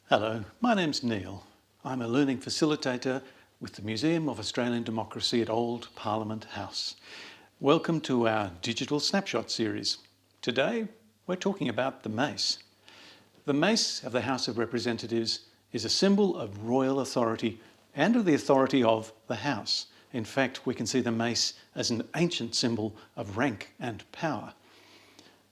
Hello, my name's Neil. I'm a learning facilitator with the Museum of Australian Democracy at Old Parliament House. Welcome to our Digital Snapshot series. Today we're talking about the mace. The mace of the House of Representatives is a symbol of royal authority and of the authority of the House. In fact, we can see the mace as an ancient symbol of rank and power.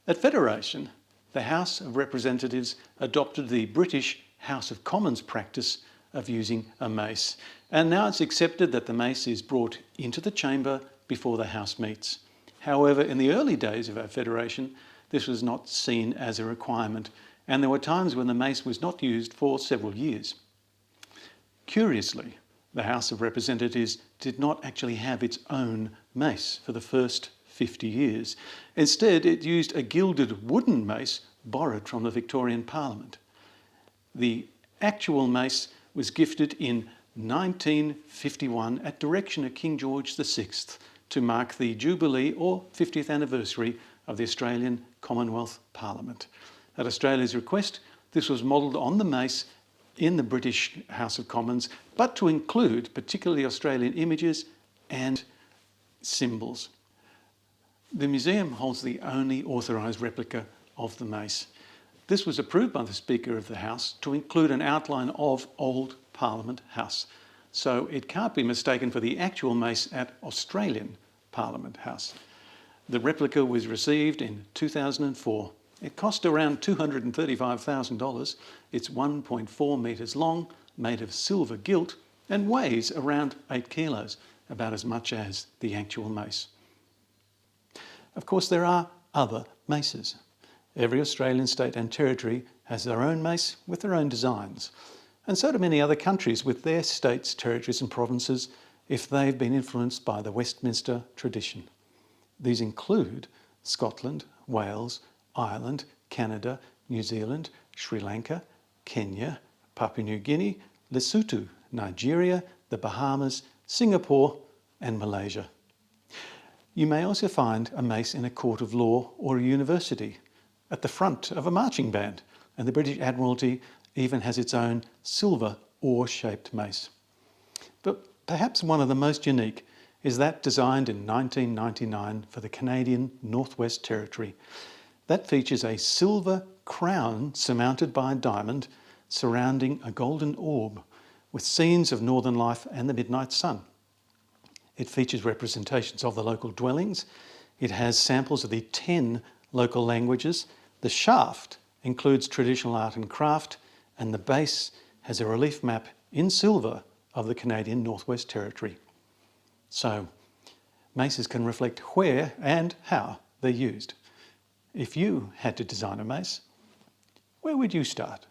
At Federation, the House of Representatives adopted the British House of Commons practice of using a mace, and now it's accepted that the mace is brought into the chamber before the House meets. However, in the early days of our Federation, this was not seen as a requirement, and there were times when the mace was not used for several years. Curiously, the House of Representatives did not actually have its own mace for the first 50 years. Instead, it used a gilded wooden mace borrowed from the Victorian Parliament. The actual mace was gifted in 1951 at direction of King George VI to mark the Jubilee or 50th anniversary of the Australian Commonwealth Parliament. At Australia's request, this was modelled on the mace in the British House of Commons, but to include particularly Australian images and symbols. The museum holds the only authorised replica of the mace. This was approved by the Speaker of the House to include an outline of Old Parliament House, so it can't be mistaken for the actual mace at Australian Parliament House. The replica was received in 2004. It cost around $235,000. It's 1.4 metres long, made of silver gilt, and weighs around 8 kilos, about as much as the actual mace. Of course, there are other maces. Every Australian state and territory has their own mace with their own designs. And so do many other countries with their states, territories and provinces if they've been influenced by the Westminster tradition. These include Scotland, Wales, Ireland, Canada, New Zealand, Sri Lanka, Kenya, Papua New Guinea, Lesotho, Nigeria, the Bahamas, Singapore and Malaysia. You may also find a mace in a court of law or a university, at the front of a marching band, and the British Admiralty even has its own silver oar-shaped mace. But perhaps one of the most unique is that designed in 1999 for the Canadian Northwest Territory. That features a silver crown surmounted by a diamond surrounding a golden orb with scenes of northern life and the midnight sun. It features representations of the local dwellings. It has samples of the 10 local languages. The shaft includes traditional art and craft, and the base has a relief map in silver of the Canadian Northwest Territory. So, maces can reflect where and how they're used. If you had to design a mace, where would you start?